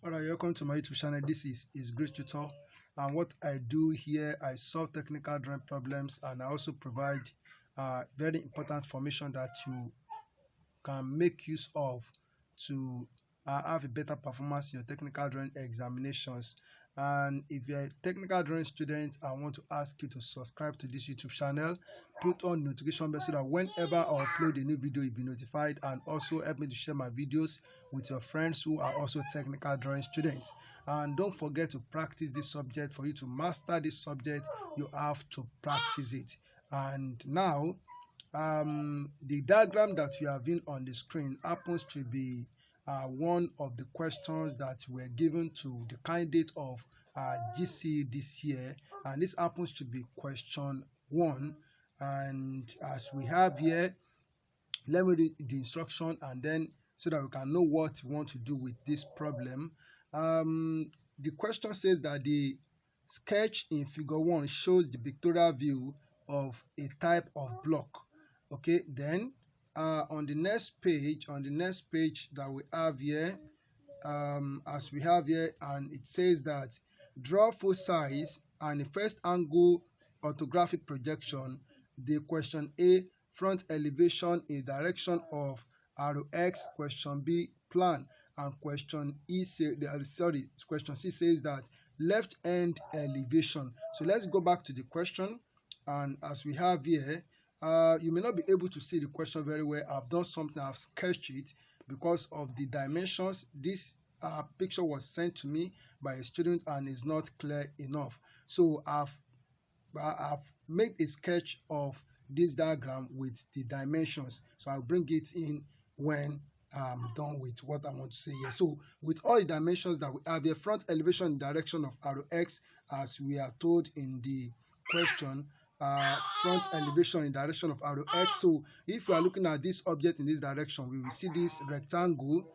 Alright, welcome to my YouTube channel. This is Great Tutor, and what I do here, I solve technical drawing problems, and I also provide very important information that you can make use of to have a better performance in your technical drawing examinations. And if you're a technical drawing student, I want to ask you to subscribe to this YouTube channel, put on notification bell so that whenever I upload a new video, you'll be notified, and also help me to share my videos with your friends who are also technical drawing students. And don't forget to practice this subject. For you to master this subject, you have to practice it. And now the diagram that you have in on the screen happens to be one of the questions that were given to the candidate of GCE this year, and this happens to be question 1. And as we have here, let me read the instruction, and then so that we can know what we want to do with this problem. The question says that the sketch in figure 1 shows the pictorial view of a type of block. Okay, then on the next page that we have here, as we have here, and it says that draw full size and the first angle orthographic projection, the question A, front elevation in direction of arrow X, question B, plan, and question question C says that left hand elevation. So let's go back to the question, and as we have here, you may not be able to see the question very well. I've done something, I've sketched it because of the dimensions. This picture was sent to me by a student and is not clear enough. So I've made a sketch of this diagram with the dimensions. So I'll bring it in when I'm done with what I want to say here. So with all the dimensions that we have here, front elevation in direction of arrow X, as we are told in the question, front elevation in direction of arrow X. So if we are looking at this object in this direction, we will see this rectangle.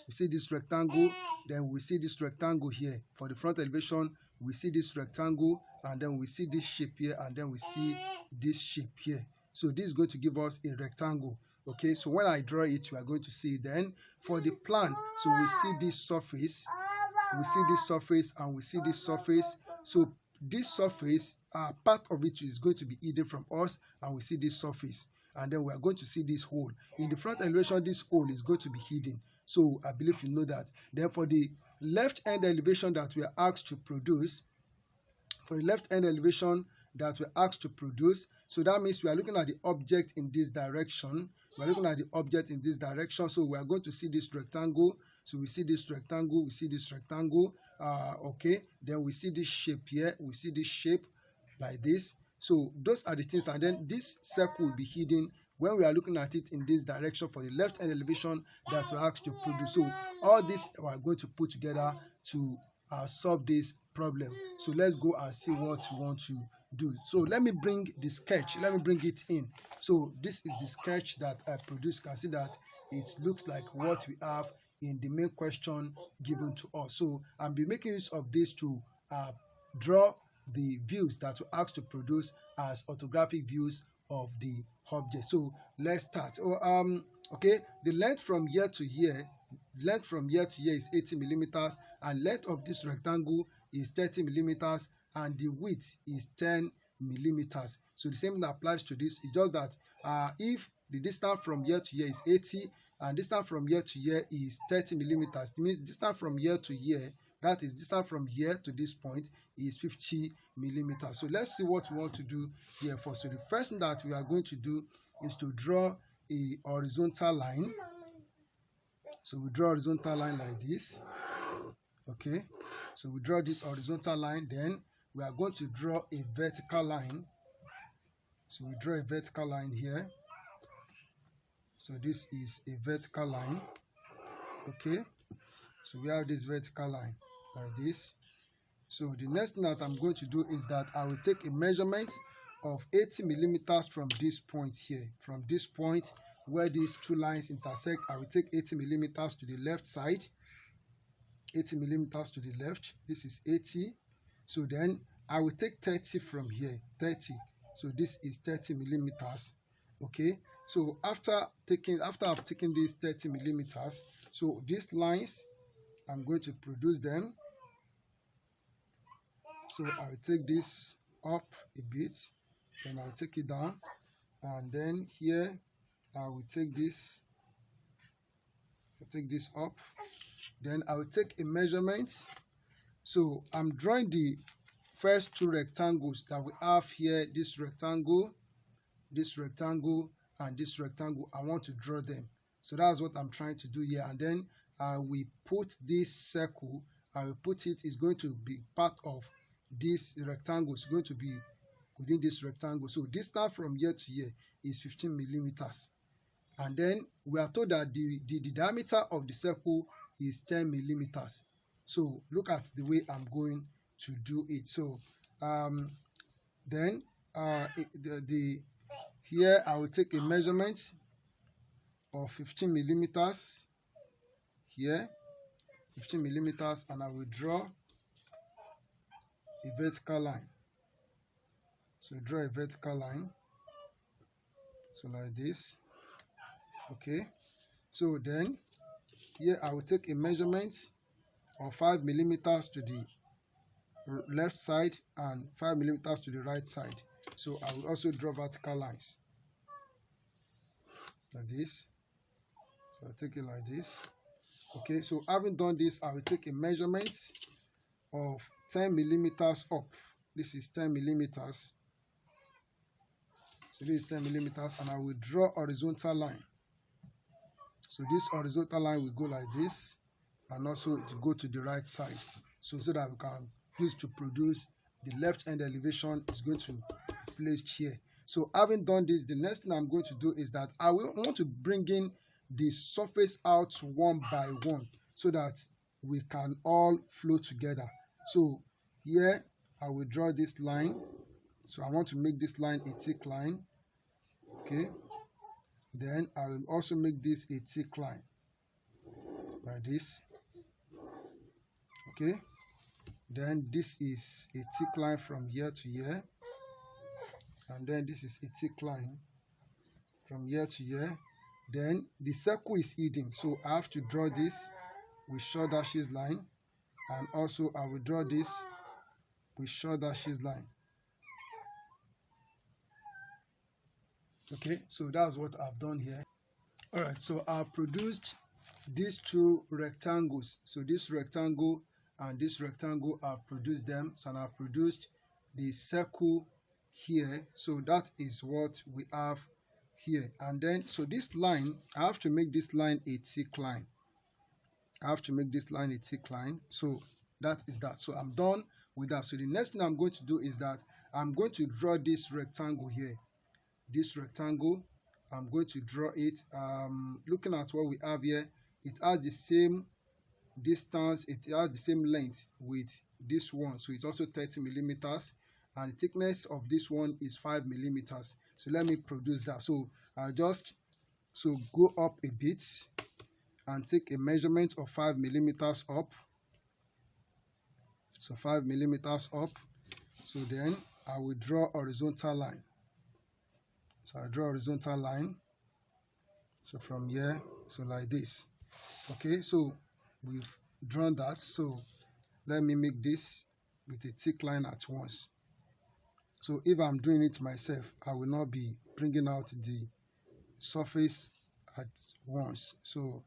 We see this rectangle, then we see this rectangle here. For the front elevation, we see this rectangle, and then we see this shape here, and then we see this shape here. So this is going to give us a rectangle. Okay, so when I draw it, we are going to see it. Then for the plan, so we see this surface, we see this surface, and we see this surface. So this surface, part of it is going to be hidden from us, and we see this surface, and then we are going to see this hole. In the front elevation, this hole is going to be hidden. So I believe you know that. Then for the left hand elevation that we are asked to produce, so that means we are looking at the object in this direction. We are looking at the object in this direction. So we are going to see this rectangle. So we see this rectangle, we see this rectangle. Okay, then we see this shape here. We see this shape like this. So those are the things, and then this circle will be hidden when we are looking at it in this direction for the left hand elevation that we're asked to produce. So all this we are going to put together to solve this problem. So let's go and see what we want to do. So let me bring the sketch, let me bring it in. So this is the sketch that I produced. You can see that it looks like what we have in the main question given to us. So I'll be making use of this to draw the views that we're asked to produce as orthographic views of the object. So let's start. Okay, the length from here to here is 80 millimeters, and length of this rectangle is 30 millimeters, and the width is 10 millimeters. So the same thing applies to this. It's just that if the distance from here to here is 80 and distance from here to here is 30 millimeters, it means distance from here to here, that is distance from here to this point, is 50 millimeters. So let's see what we want to do here first. So the first thing that we are going to do is to draw a horizontal line. So we draw a horizontal line like this. Okay, so we draw this horizontal line, then we are going to draw a vertical line. So we draw a vertical line here. So this is a vertical line. Okay, so we have this vertical line like this. So the next thing that I'm going to do is that I will take a measurement of 80 millimeters from this point here. From this point where these two lines intersect, I will take 80 millimeters to the left side. 80 millimeters to the left. This is 80. So then I will take 30 from here. 30. So this is 30 millimeters. Okay. So after I've taken these 30 millimeters, so these lines I'm going to produce them. So I'll take this up a bit, then I'll take it down, and then here I will take this up, then I will take a measurement. So I'm drawing the first two rectangles that we have here, this rectangle, and this rectangle. I want to draw them. So that's what I'm trying to do here. And then I will put this circle, I will put it, is going to be part of this rectangle. It's going to be within this rectangle. So distance from here to here is 15 millimeters. And then we are told that the diameter of the circle is 10 millimeters. So look at the way I'm going to do it. So then here I will take a measurement of 15 millimeters here, 15 millimeters, and I will draw a vertical line. So draw a vertical line, so like this. Okay, so then here I will take a measurement of 5 millimeters to the left side and 5 millimeters to the right side. So I will also draw vertical lines like this. So I'll take it like this. Okay, so having done this, I will take a measurement of 10 millimeters up. This is 10 millimeters. So this is 10 millimeters, and I will draw a horizontal line. So this horizontal line will go like this, and also it will go to the right side. So that we can use to produce the left end elevation is going to be placed here. So having done this, the next thing I'm going to do is that I want to bring in the surface out one by one so that we can all flow together. So here I will draw this line. So I want to make this line a thick line. Okay. Then I will also make this a thick line like this. Okay. Then this is a thick line from here to here. And then this is a thick line from here to here. Then the circle is hidden, so I have to draw this with short dashes line, and also I will draw this with short dashes line. Okay, so that's what I've done here. All right, so I've produced these two rectangles. So this rectangle and this rectangle, I've produced them. So I've produced the circle here. So that is what we have here. And then, so this line, I have to make this line a thick line. I have to make this line a thick line. So that is that. So I'm done with that. So the next thing I'm going to do is that I'm going to draw this rectangle here. This rectangle, I'm going to draw it. Looking at what we have here, it has the same distance, it has the same length with this one. So it's also 30 millimeters. And the thickness of this one is 5 millimeters. So let me produce that. So I'll just go up a bit and take a measurement of 5 millimeters up. So 5 millimeters up. So then I will draw a horizontal line. So I draw a horizontal line. So from here, so like this. Okay, so we've drawn that. So let me make this with a thick line at once. So if I'm doing it myself, I will not be bringing out the surface at once. So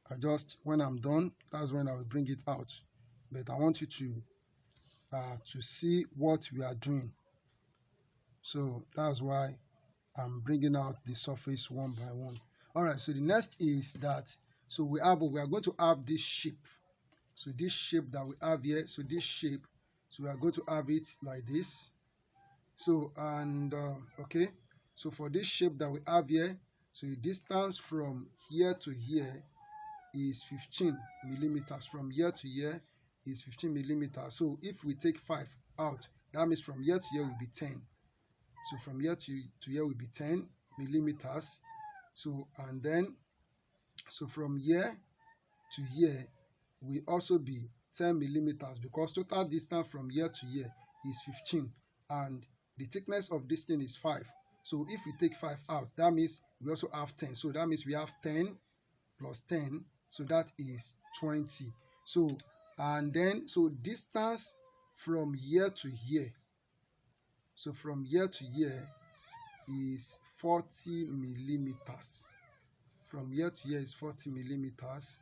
I just, when I'm done, that's when I will bring it out. But I want you to see what we are doing. So that's why I'm bringing out the surface one by one. All right, so the next is that, so we are going to have this shape. So this shape that we have here, so this shape, so we are going to have it like this. So, and okay, so for this shape that we have here, so the distance from here to here is 15 millimeters. From here to here is 15 millimeters. So if we take 5 out, that means from here to here will be 10. So from here to here will be 10 millimeters. So, and then, so from here to here will also be 10 millimeters, because total distance from here to here is 15, and the thickness of this thing is 5. So if we take 5 out, that means we also have 10. So that means we have 10 plus 10, so that is 20. So and then so distance from here to here, so from here to here is 40 millimeters. From here to here is 40 millimeters.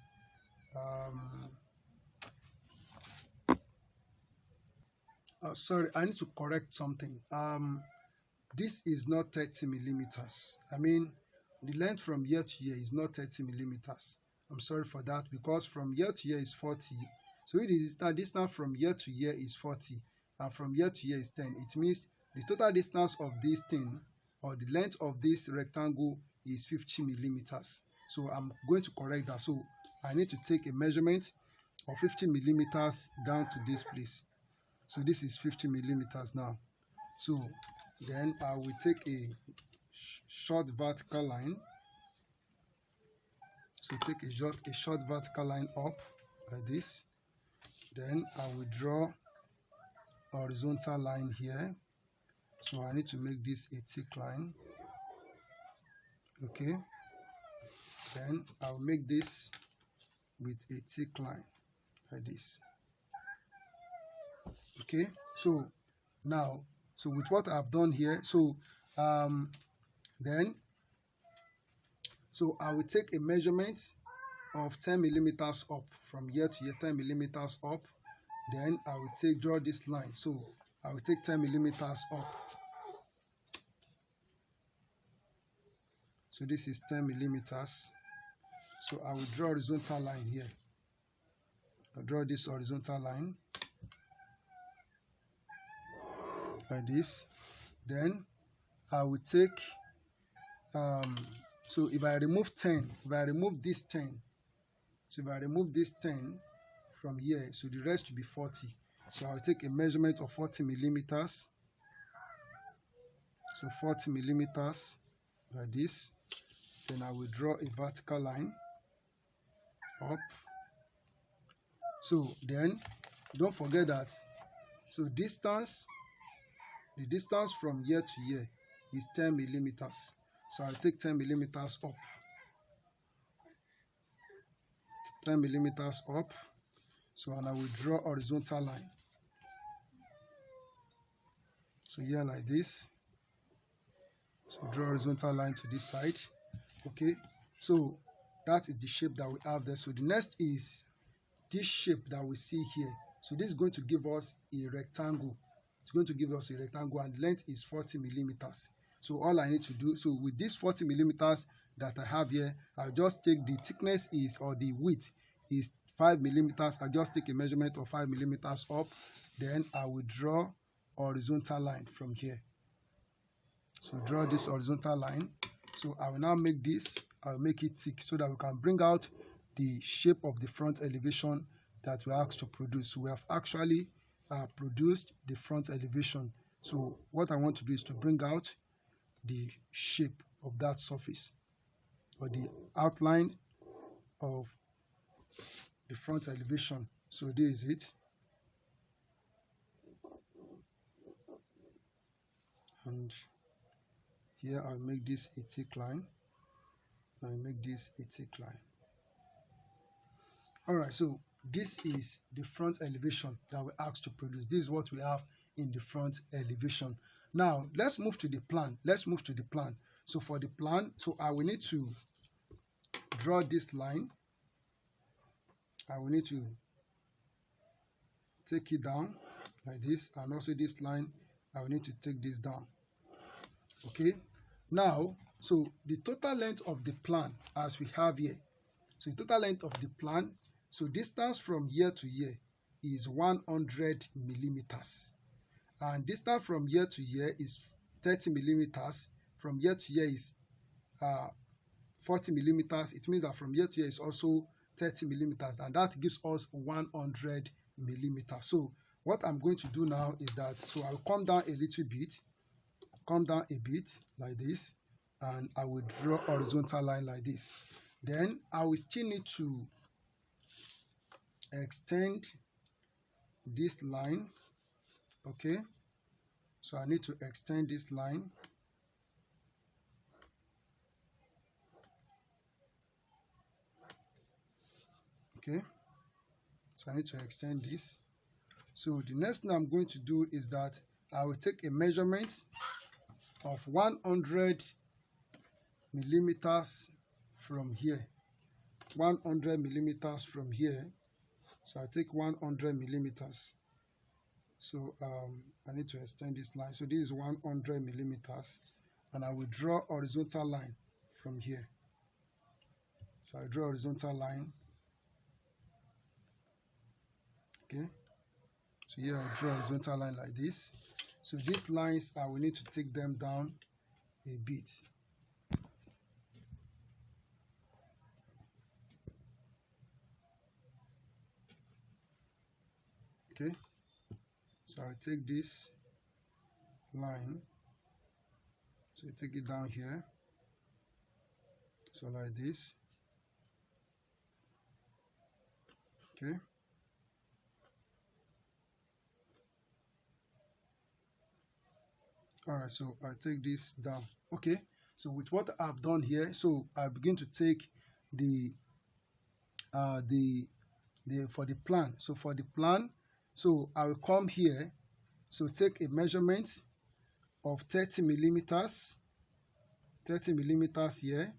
Sorry, I need to correct something. This is not 30 millimeters. I mean, the length from here to here is not 30 millimeters. I'm sorry for that, because from here to here is 40. So it is the distance from here to here is 40, and from here to here is 10. It means the total distance of this thing, or the length of this rectangle, is 50 millimeters. So I'm going to correct that. So I need to take a measurement of 50 millimeters down to this place. So this is 50 millimeters now. So then I will take a short vertical line. So take a short vertical line up like this. Then I will draw a horizontal line here. So I need to make this a thick line. Okay. Then I'll make this with a thick line like this. Okay. So now, so with what I've done here, so then so I will take a measurement of 10 millimeters up from here to here, 10 millimeters up. Then I will draw this line. So I will take 10 millimeters up. So this is 10 millimeters. So I will draw a horizontal line here. I'll draw this horizontal line like this. Then I will take so if I remove 10, if I remove this 10, so if I remove this 10 from here, so the rest will be 40. So I'll take a measurement of 40 millimeters. So 40 millimeters like this. Then I will draw a vertical line up. So then don't forget that, so the distance from here to here is 10 millimeters. So I'll take 10 millimeters up. 10 millimeters up. So and I will draw a horizontal line. So here like this. So draw a horizontal line to this side. Okay. So that is the shape that we have there. So the next is this shape that we see here. So this is going to give us a rectangle. It's going to give us a rectangle, and the length is 40 millimeters. So all I need to do, so with this 40 millimeters that I have here, I'll just take the thickness is, or the width is 5 millimeters. I'll just take a measurement of 5 millimeters up. Then I will draw a horizontal line from here. So draw this horizontal line. So I will now make this, I'll make it thick so that we can bring out the shape of the front elevation that we're asked to produce. So we have actually produced the front elevation. So what I want to do is to bring out the shape of that surface, or the outline of the front elevation. So this is it. And here I'll make this a thick line. I'll make this a thick line. Alright, so this is the front elevation that we're asked to produce. This is what we have in the front elevation. Now let's move to the plan. Let's move to the plan. So for the plan, so I will need to draw this line. I will need to take it down like this, and also this line I will need to take this down. Okay, now so the total length of the plan as we have here, so the total length of the plan, so distance from here to here is 100 millimeters, and distance from here to here is 30 millimeters. From here to here is 40 millimeters. It means that from here to here is also 30 millimeters, and that gives us 100 millimeters. So what I'm going to do now is that, so I'll come down a little bit, come down a bit like this, and I will draw a horizontal line like this. Then I will still need to extend this line. Okay, so I need to extend this line. Okay, So I need to extend this. So the next thing I'm going to do is that I will take a measurement of 100 millimeters from here. 100 millimeters from here. So I take 100 millimeters. So I need to extend this line. So this is 100 millimeters, and I will draw a horizontal line from here. So I draw a horizontal line. Okay. So here I draw a horizontal line like this. So these lines, I will need to take them down a bit. Okay. So I take this line, so you take it down here, so like this. Okay. All right, so I take this down. Okay, so with what I've done here, so I begin to take the for the plan. So for the plan, so I will come here, so take a measurement of 30 millimeters, 30 millimeters here.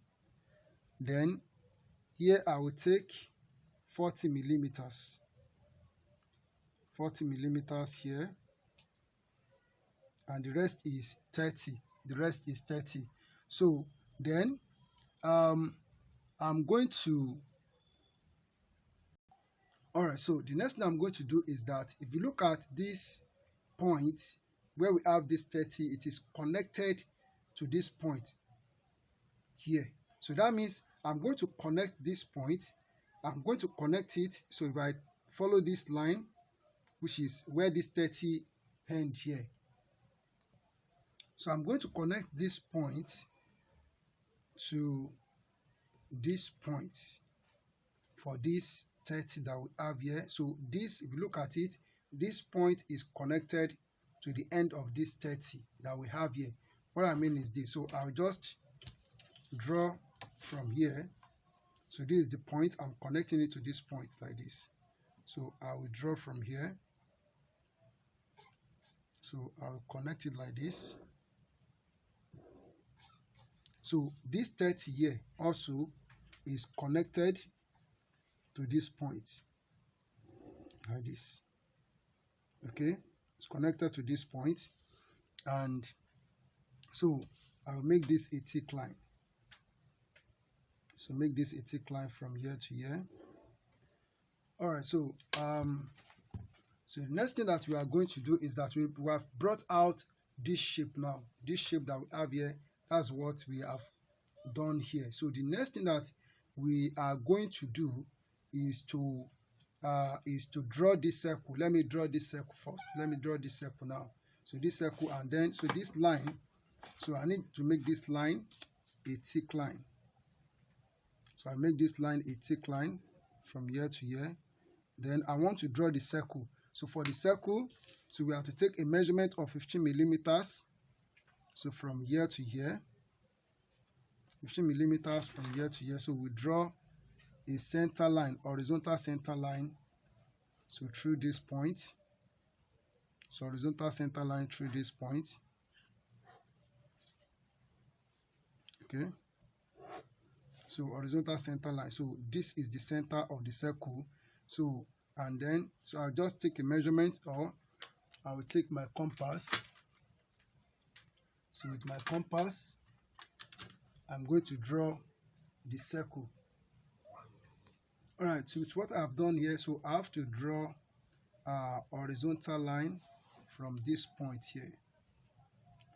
Then here I will take 40 millimeters, 40 millimeters here, and the rest is 30. The rest is 30. So then I'm going to, all right, so the next thing I'm going to do is that if you look at this point where we have this 30, it is connected to this point here. So that means I'm going to connect this point. I'm going to connect it. So if I follow this line, which is where this 30 ends here. So I'm going to connect this point to this point for this 30 that we have here. So this, if you look at it, this point is connected to the end of this 30 that we have here. What I mean is this. So I'll just draw from here. So this is the point. I'm connecting it to this point like this. So I will draw from here. So I will connect it like this. So this 30 here also is connected to this point like this. Okay, it's connected to this point, and so I will make this a thick line. So make this a thick line from here to here. All right, so so the next thing that we are going to do is that we have brought out this shape now. This shape that we have here, that's what we have done here. So the next thing that we are going to do is to draw this circle. Let me draw this circle first. Let me draw this circle now. So this circle, and then so this line. So I need to make this line a thick line. So I make this line a thick line from here to here. Then I want to draw the circle. So for the circle, so we have to take a measurement of 15 millimeters. So from here to here, 15 millimeters from here to here. So we draw a center line, horizontal center line. So through this point. So horizontal center line through this point. Okay. So horizontal center line. So this is the center of the circle. So and then so I'll just take a measurement, or I will take my compass. So with my compass, I'm going to draw the circle. All right, so with what I've done here, so I have to draw a horizontal line from this point here.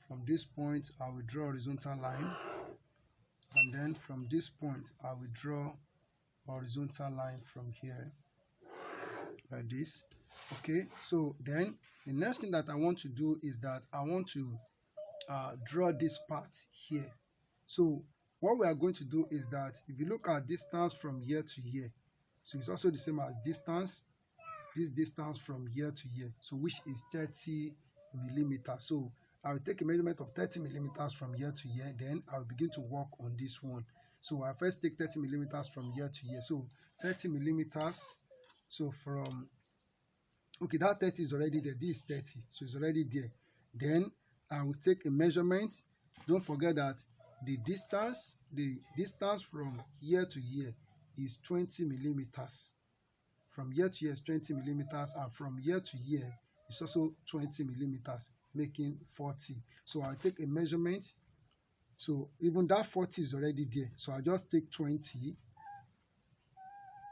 From this point, I will draw a horizontal line. And then from this point, I will draw a horizontal line from here, like this. Okay, so then the next thing that I want to do is that I want to draw this part here. So what we are going to do is that if you look at distance from here to here, so it's also the same as distance, this distance from here to here, so which is 30 millimeters. So I will take a measurement of 30 millimeters from here to here, then I will begin to work on this one. So I first take 30 millimeters from here to here. So 30 millimeters So from, okay, that 30 is already there. This is 30, so it's already there. Then I will take a measurement. Don't forget that the distance from here to here is 20 millimeters. From here to here is 20 millimeters, and from here to here is also 20 millimeters, making 40. So I'll take a measurement. So even that 40 is already there. So I'll just take 20.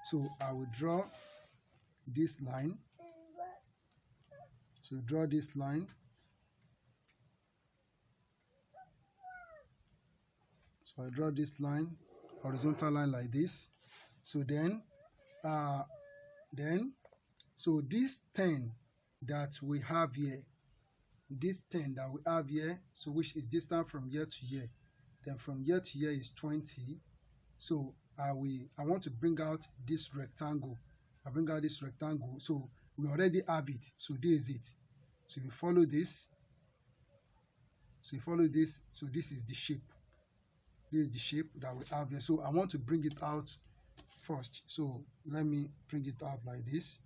So I will draw this line. So draw this line. So I draw this line, horizontal line like this. So so this 10 that we have here, so which is distance from here to here, then from here to here is 20. So I want to bring out this rectangle. I bring out this rectangle. So we already have it. So this is it. So if you follow this, so this is the shape. This is the shape that we have here. So I want to bring it out first. So let me bring it out like this.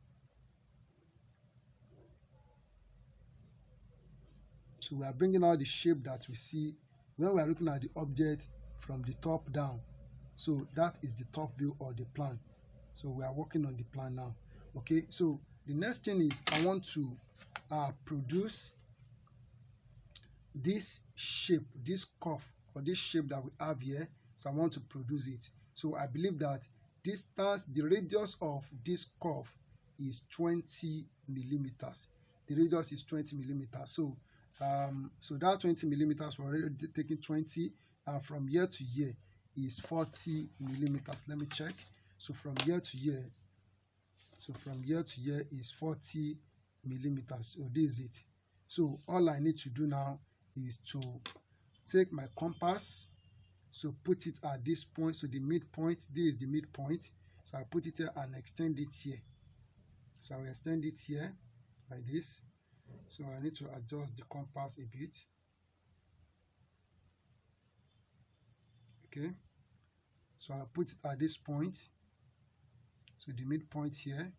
So we are bringing out the shape that we see when we are looking at the object from the top down. So that is the top view or the plan. So we are working on the plan now. Okay, so the next thing is I want to produce this shape, this curve, or this shape that we have here. So I want to produce it. So I believe that the radius of this curve is 20 millimeters. The radius is 20 millimeters. So that 20 millimeters, we're already taking 20, and from here to here is 40 millimeters. Let me check. So from here to here is 40 millimeters. So this is it. So all I need to do now is to take my compass, so put it at this point. So the midpoint, this is the midpoint. So I put it here and extend it here. So I will extend it here like this. So I need to adjust the compass a bit. Okay. So I'll put it at this point. So the midpoint here.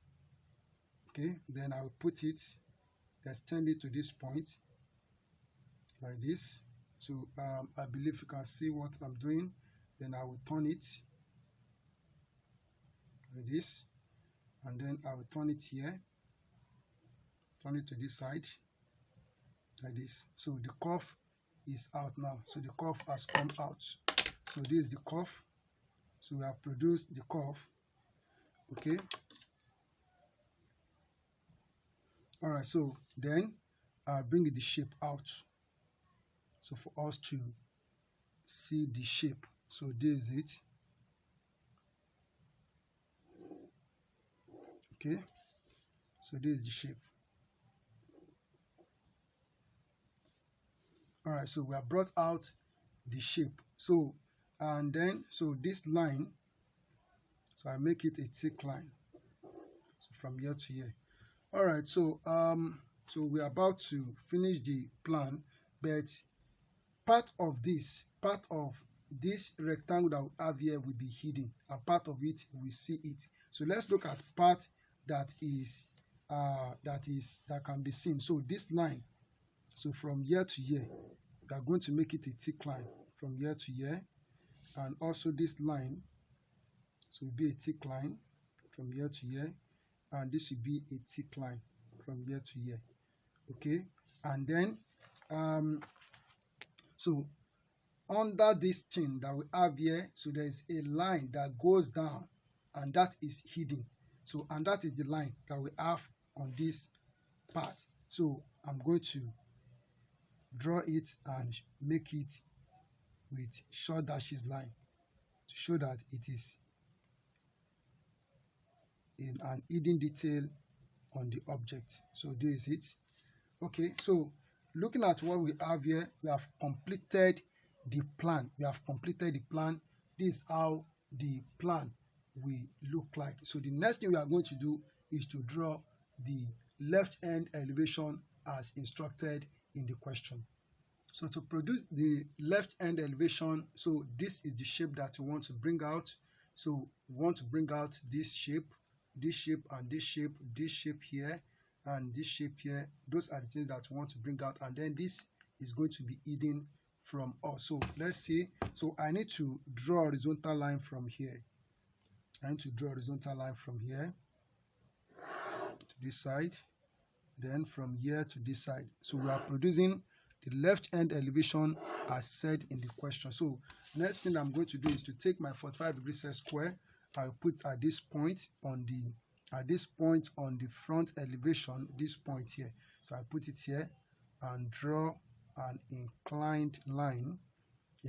Okay. Then I will put it, extend it to this point like this. So I believe you can see what I'm doing. Then I will turn it like this, and then I will turn it here, turn it to this side like this. So the curve is out now. So the curve has come out. So this is the curve. So we have produced the curve. Okay. All right. So then I'll bring the shape out. So for us to see the shape. So this is it. Okay. So this is the shape. All right. So we have brought out the shape. So and then so this line. So I make it a thick line. So from here to here. All right. So so we're about to finish the plan, but part of this rectangle that we have here will be hidden, and part of it we see it. So let's look at part that can be seen. So this line, so from here to here, we are going to make it a thick line from here to here, and also this line, so will be a thick line from here to here, and this will be a thick line from here to here. Okay, and then so under this thing that we have here, so there is a line that goes down, and that is hidden. So and that is the line that we have on this part. So I'm going to draw it and make it with short dashes line to show that it is in an hidden detail on the object. So this is it. Okay, so looking at what we have here, we have completed the plan. This is how the plan will look like. So the next thing we are going to do is to draw the left hand elevation as instructed in the question. So to produce the left hand elevation, so this is the shape that we want to bring out. So we want to bring out this shape, this shape and this shape here, and this shape here. Those are the things that we want to bring out, and then this is going to be hidden from us. So let's see. So I need to draw a horizontal line from here. I need to draw a horizontal line from here to this side, then from here to this side. So we are producing the left end elevation as said in the question. So next thing I'm going to do is to take my 45 degrees set square. I'll put at this point on the front elevation, this point here. So I put it here and draw an inclined line,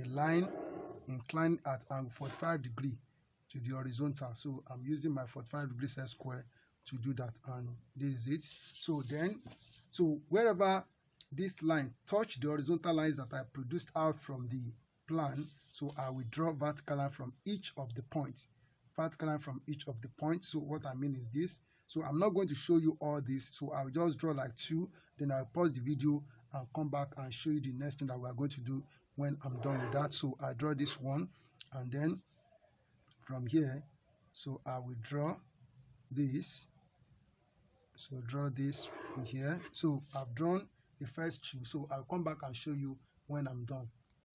a line inclined at angle 45 degree to the horizontal. So I'm using my 45 degrees set square to do that, and this is it. So then, so wherever this line touch the horizontal lines that I produced out from the plan, so I will draw vertical line from each of the points. Vertical line from each of the points. So what I mean is this. So I'm not going to show you all this. So I'll just draw like 2, then I'll pause the video and come back and show you the next thing that we are going to do when I'm done with that. So I draw this one, and then from here, so I will draw this. So draw this in here. So I've drawn the first 2. So I'll come back and show you when I'm done.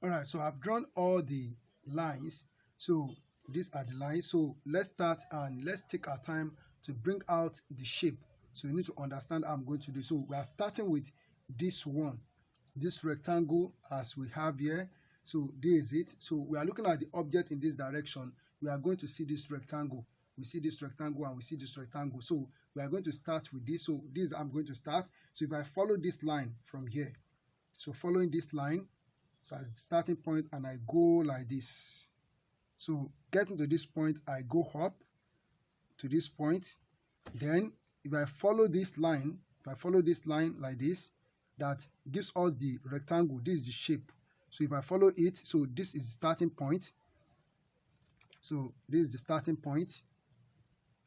All right, so I've drawn all the lines. So these are the lines. So let's start and let's take our time to bring out the shape. So you need to understand how I'm going to do. So we are starting with this one, this rectangle as we have here. So this is it. So we are looking at the object in this direction. We are going to see this rectangle. We see this rectangle and we see this rectangle. So we are going to start with this. So this I'm going to start. So if I follow this line from here, so following this line, so as the starting point, and I go like this. So getting to this point, I go up to this point. Then if I follow this line, like this, that gives us the rectangle. This is the shape. So if I follow it, so this is the starting point. So this is the starting point,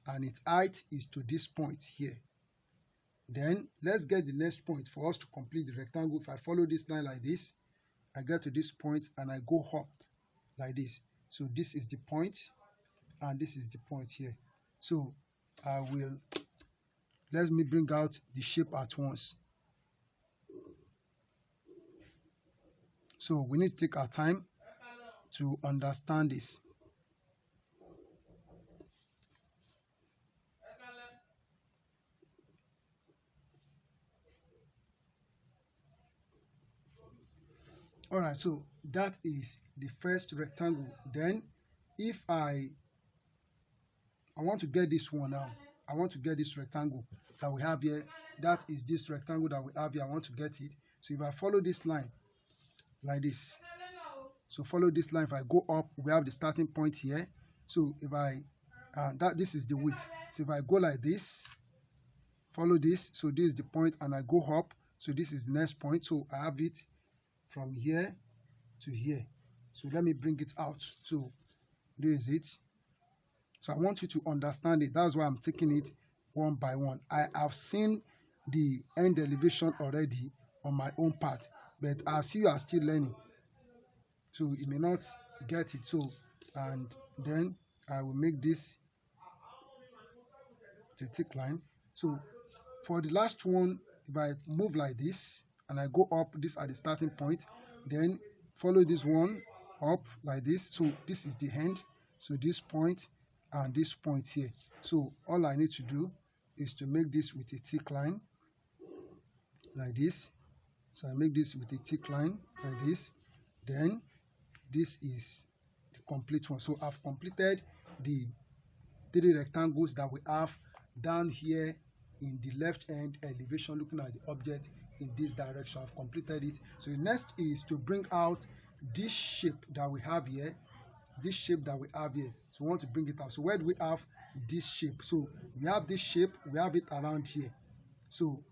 and its height is to this point here. Then let's get the next point for us to complete the rectangle. If I follow this line like this, I get to this point and I go up like this. So this is the point, and this is the point here. So let me bring out the shape at once. So we need to take our time to understand this. All right, so that is the first rectangle. Then if I want to get this one now, I want to get this rectangle that we have here. That is this rectangle that we have here. I want to get it. So if I follow this line like this, so follow this line. If I go up, we have the starting point here. So if I this is the width. So if I go like this, follow this, so this is the point, and I go up, so this is the next point. So I have it from here to here. So let me bring it out. So this is it. So I want you to understand it. That's why I'm taking it one by one. I have seen the end elevation already on my own part, but as you are still learning, so you may not get it. So, and then I will make this a thick line. So for the last one, if I move like this and I go up, this at the starting point, then follow this one up like this. So this is the end. So this point and this point here. So all I need to do is to make this with a thick line like this. So I make this with a thick line like this. Then this is the complete one. So I've completed the 3 rectangles that we have down here in the left hand elevation, looking at the object in this direction. I've completed it. So the next is to bring out this shape that we have here. This shape that we have here. So we want to bring it out. So where do we have this shape? So we have this shape, we have it around here. So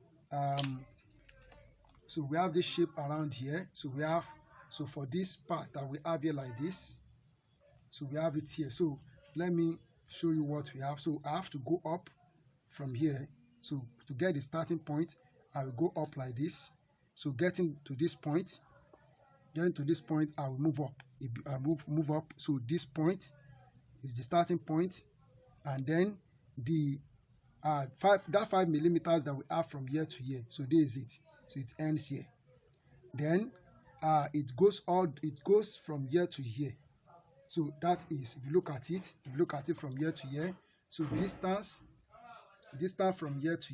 so we have this shape around here. So we have, so for this part that we have here like this, so we have it here. So let me show you what we have. So I have to go up from here. So to get the starting point, I will go up like this. So getting to this point, then to this point, I will move up. I move up. So this point is the starting point, and then the 5 millimeters that we have from here to here. So this is it. So it ends here. Then it goes from here to here. So that is, if you look at it from here to here, so distance from here to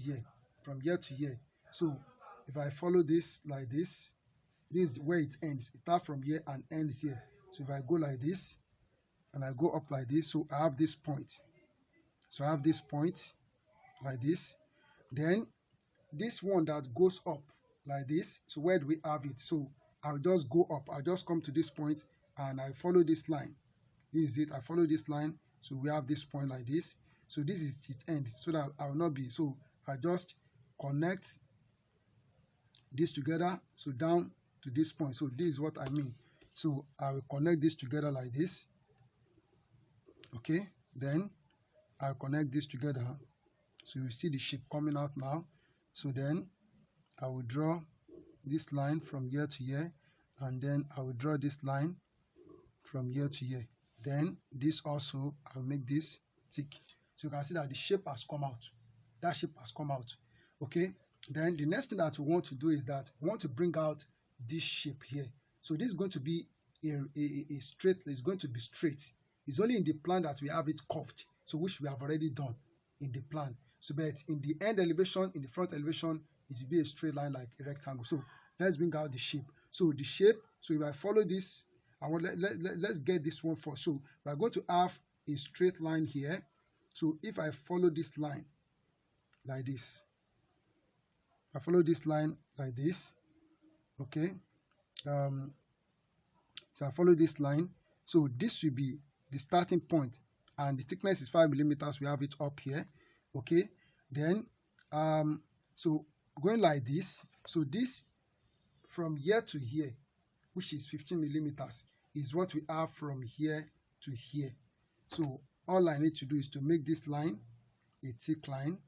here. So if I follow this like this is where it ends. It starts from here and ends here. So if I go like this and I go up like this, so I have this point. So I have this point like this. Then this one that goes up like this, so where do we have it? So I'll just go up. I'll just come to this point and I follow this line. This is it. I follow this line. So we have this point like this. So this is its end, so that I will not be. So I just connect this together, so down to this point. So this is what I mean. So I will connect this together like this. Okay, then I'll connect this together. So you see the shape coming out now. So then I will draw this line from here to here, and then I will draw this line from here to here. Then this also, I'll make this thick. So you can see that the shape has come out. That shape has come out. Okay, then the next thing that we want to do is that we want to bring out this shape here. So this is going to be a straight. It's going to be straight. It's only in the plan that we have it curved, so which we have already done in the plan. So but in the end elevation, in the front elevation, it will be a straight line like a rectangle. So let's bring out the shape. So the shape, so if I follow this, let's get this one first. So we're going to have a straight line here. So if I follow this line like this, I follow this line like this, okay. So I follow this line. So this will be the starting point, and the thickness is 5 millimeters. We have it up here, okay. Then so going like this, so this from here to here, which is 15 millimeters, is what we have from here to here. So all I need to do is to make this line a thick line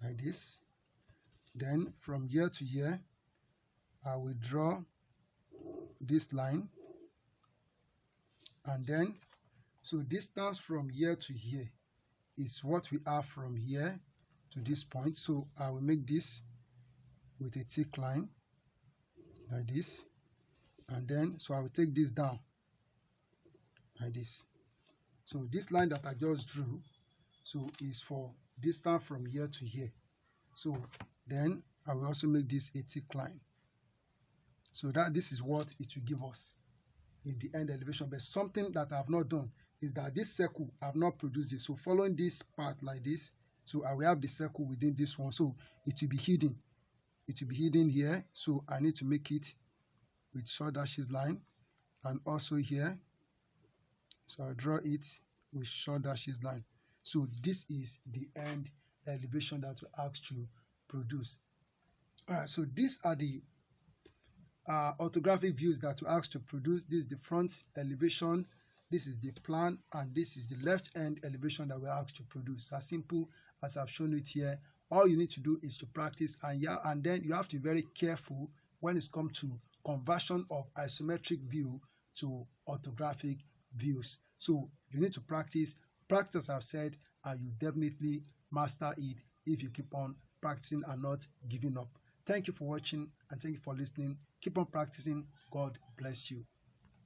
like this. Then from here to here, I will draw this line, and then so distance from here to here is what we have from here to this point. So I will make this with a thick line like this, and then so I will take this down like this. So this line that I just drew, so is for distance from here to here. So then I will also make this a thick line. So that this is what it will give us in the end elevation. But something that I have not done is that this circle, I have not produced this. So following this part like this, so I will have the circle within this one. So it will be hidden. It will be hidden here. So I need to make it with short dashes line, and also here. So I'll draw it with short dashes line. So this is the end elevation that we're asked to produce. All right, so these are the orthographic views that we're asked to produce. This is the front elevation, this is the plan, and this is the left end elevation that we're asked to produce. As simple as I've shown it here. All you need to do is to practice, and then you have to be very careful when it's come to conversion of isometric view to orthographic views. So you need to practice, as I've said, and you definitely master it if you keep on practicing and not giving up. Thank you for watching, and thank you for listening. Keep on practicing. God bless you.